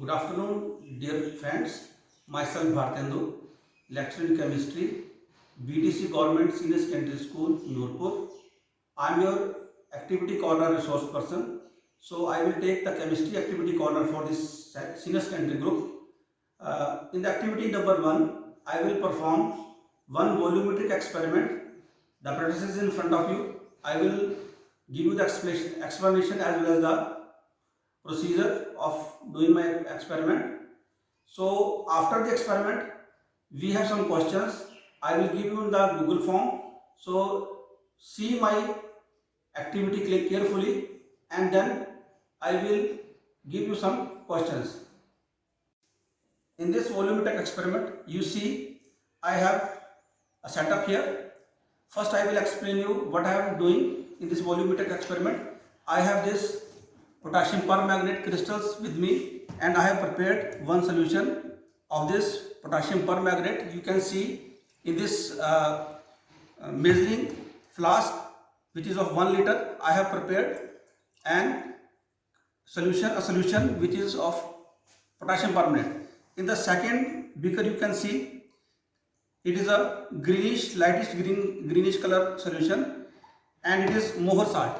Good afternoon, dear friends. Myself Bhartendu, lecturer in chemistry, BDC Government Senior Secondary School, Nurpur. I am your activity corner resource person. So I will take the chemistry activity corner for this senior secondary group. In the activity number 1, I will perform one volumetric experiment. The apparatus is in front of you. I will give you the explanation as well as the procedure of doing my experiment. So after the experiment, we have some questions. I will give you in the Google form. So see my activity carefully, and then I will give you some questions. In this volumetric experiment, you see I have a setup here. First I will explain you what I am doing in this volumetric experiment. I have this potassium permanganate crystals with me, and I have prepared one solution of this potassium permanganate. You can see in this measuring flask, which is of 1 liter, I have prepared a solution which is of potassium permanganate. In the second beaker, you can see it is a greenish, lightest greenish color solution, and it is moher salt.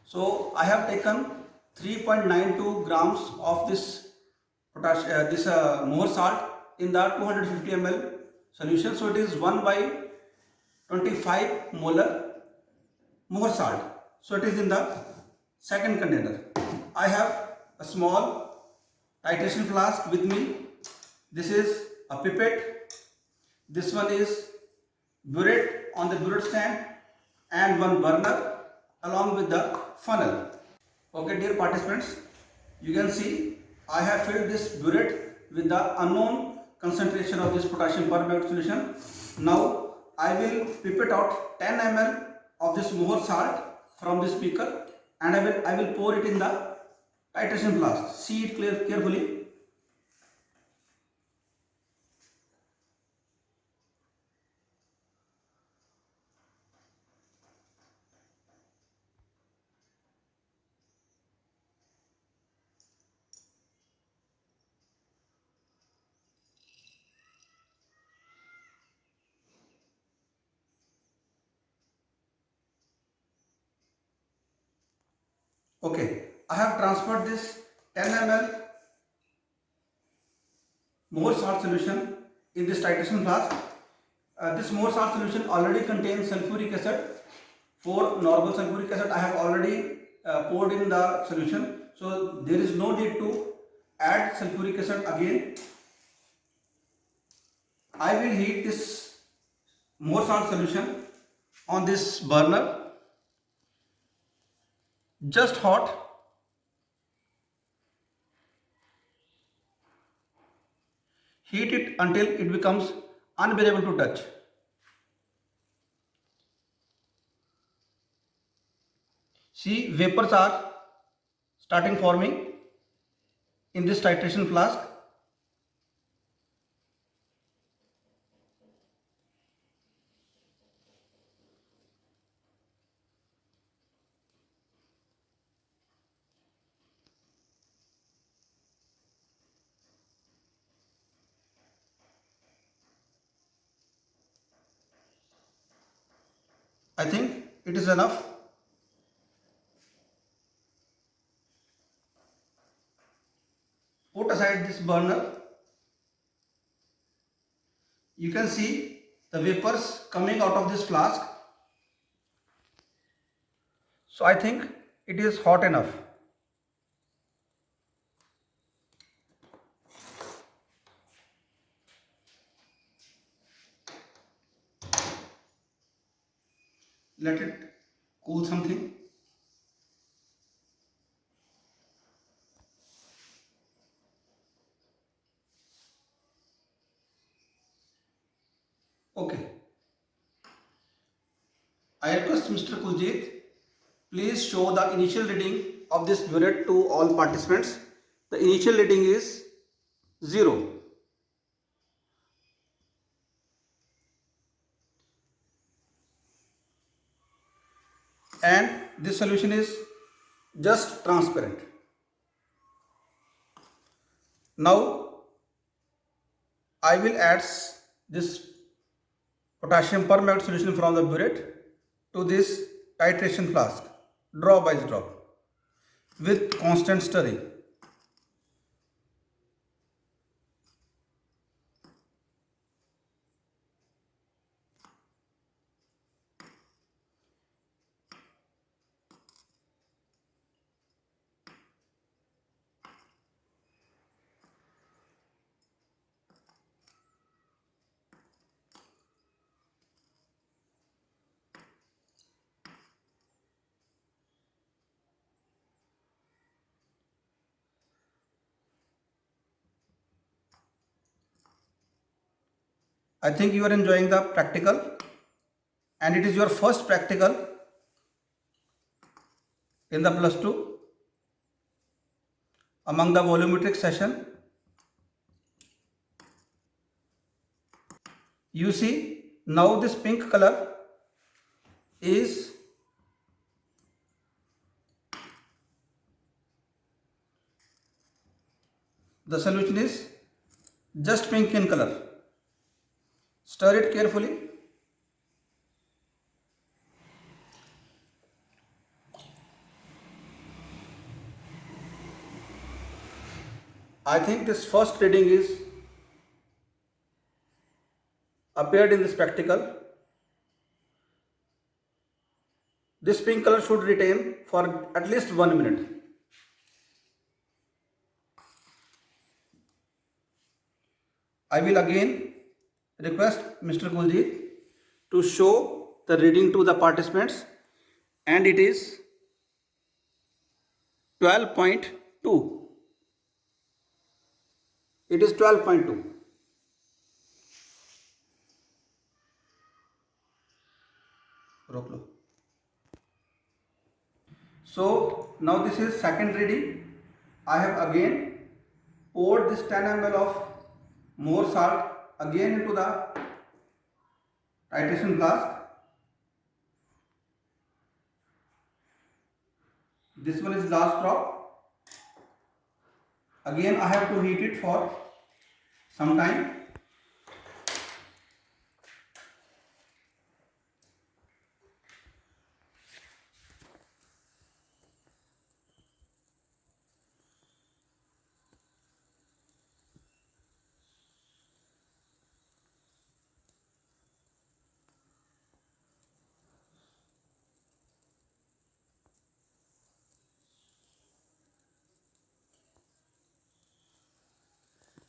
So I have taken 3.92 grams of this moher salt in the 250 ml solution. So it is 1 by 25 molar moher salt. So it is in the second container. I have a small titration flask with me. This is a pipette. This one is burette on the burette stand, and one burner along with the funnel. Okay, dear participants, you can see I have filled this burette with the unknown concentration of this potassium permanganate solution. Now I will pipette out 10 ml of this moher salt from this beaker, and I will pour it in the titration flask. See it carefully. Okay, I have transferred this 10 ml moher salt solution in this titration flask. This moher salt solution already contains sulfuric acid. For normal sulfuric acid, I have already poured in the solution, so there is no need to add sulfuric acid again. I will heat this moher salt solution on this burner, just hot. Heat it until it becomes unbearable to touch. See, vapors are starting forming in this titration flask. I think it is enough. Put aside this burner. You can see the vapors coming out of this flask. So I think it is hot enough. Let it cool something. Okay. I request Mr. Kuljit, please show the initial reading of this burette to all participants. The initial reading is 0. And this solution is just transparent. Now I will add this potassium permanganate solution from the burette to this titration flask, drop by drop, with constant stirring. I think you are enjoying the practical, and it is your first practical in the plus 2 among the volumetric session. You see now this pink color is the solution is just pink in color. Stir it carefully. I think this first reading is appeared in the spectacle. This pink color should retain for at least 1 minute. I will again request Mr. Kuljit to show the reading to the participants, and it is 12.2. It is 12.2. रोक लो. So now this is second reading. I have again poured this 10 ml of more salt again into the titration flask. This one is last drop. Again I have to heat it for some time.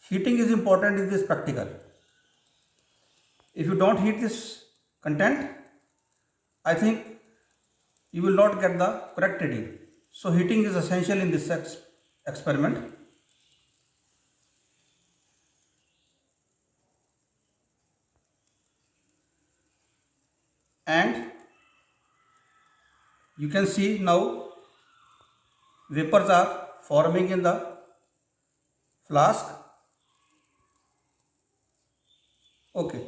Heating is important in this practical. If you don't heat this content, I think you will not get the correct reading. So heating is essential in this experiment. And you can see now vapors are forming in the flask. Okay.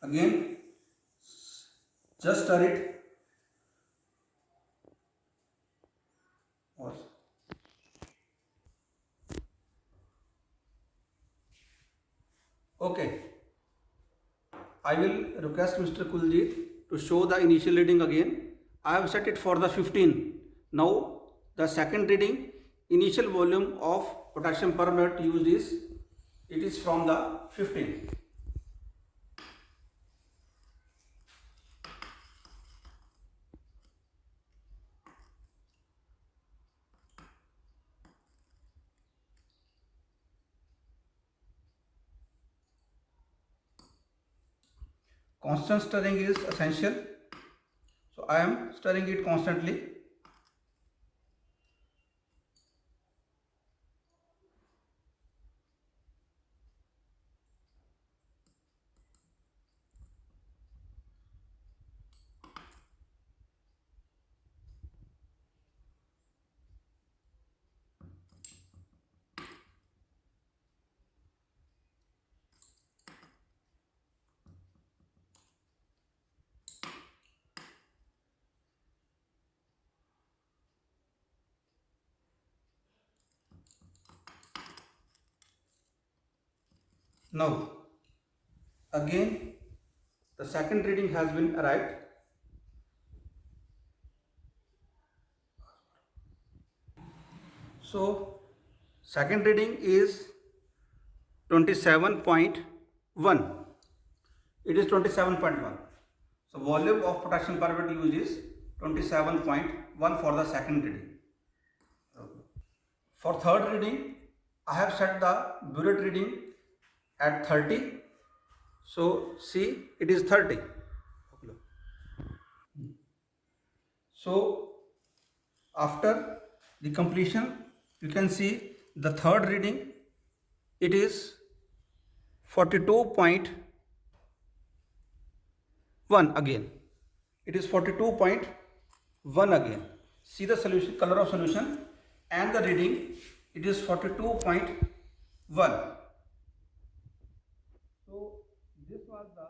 Again, just stir it. Okay. I will request Mr. Kuljit to show the initial reading again. I have set it for the 15. Now the second reading, initial volume of potassium permanganate used is, it is from the 15. Constant stirring is essential, so I am stirring it constantly. Now, again, the second reading has been arrived. So, second reading is 27.1. It is 27.1. So, volume of potassium carbonate used is 27.1 for the second reading. For third reading, I have set the burette reading at 30. So, see, it is 30. So, after the completion, you can see the third reading, it is 42.1 again. It is 42.1 again. See the solution, color of solution and the reading, it is 42.1. So, this was the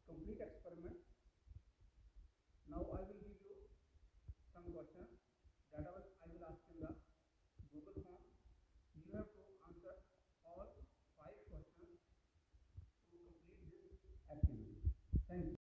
complete experiment. Now, I will give you some questions that I will ask in the Google form. You have to answer all 5 questions to complete this activity. Thank you.